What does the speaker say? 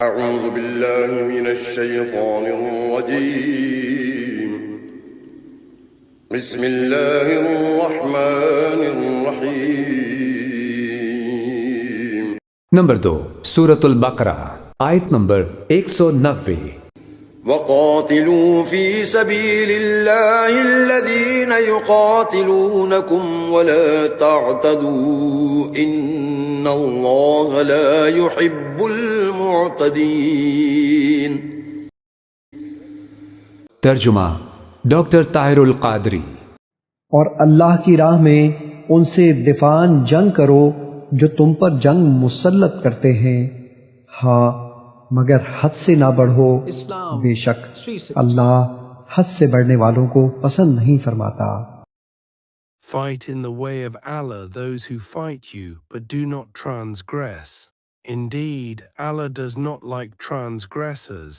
أعوذ بالله من الشيطان الرجيم بسم الله الرحمن الرحيم نمبر 2 سورة البقرہ آیت نمبر 190 وقاتلوا في سبيل الله الذين يقاتلونكم ولا تعتدوا إن الله لا يحب المعتدين. ترجمہ ڈاکٹر طاہر القادری۔ اور اللہ کی راہ میں ان سے دفاعاً جنگ کرو جو تم پر جنگ مسلط کرتے ہیں، ہاں مگر حد سے نہ بڑھو، اسلام بے شک اللہ حد سے بڑھنے والوں کو پسند نہیں فرماتا۔ Fight in the way of Allah those who fight you, but do not transgress. Indeed, Allah does not like transgressors.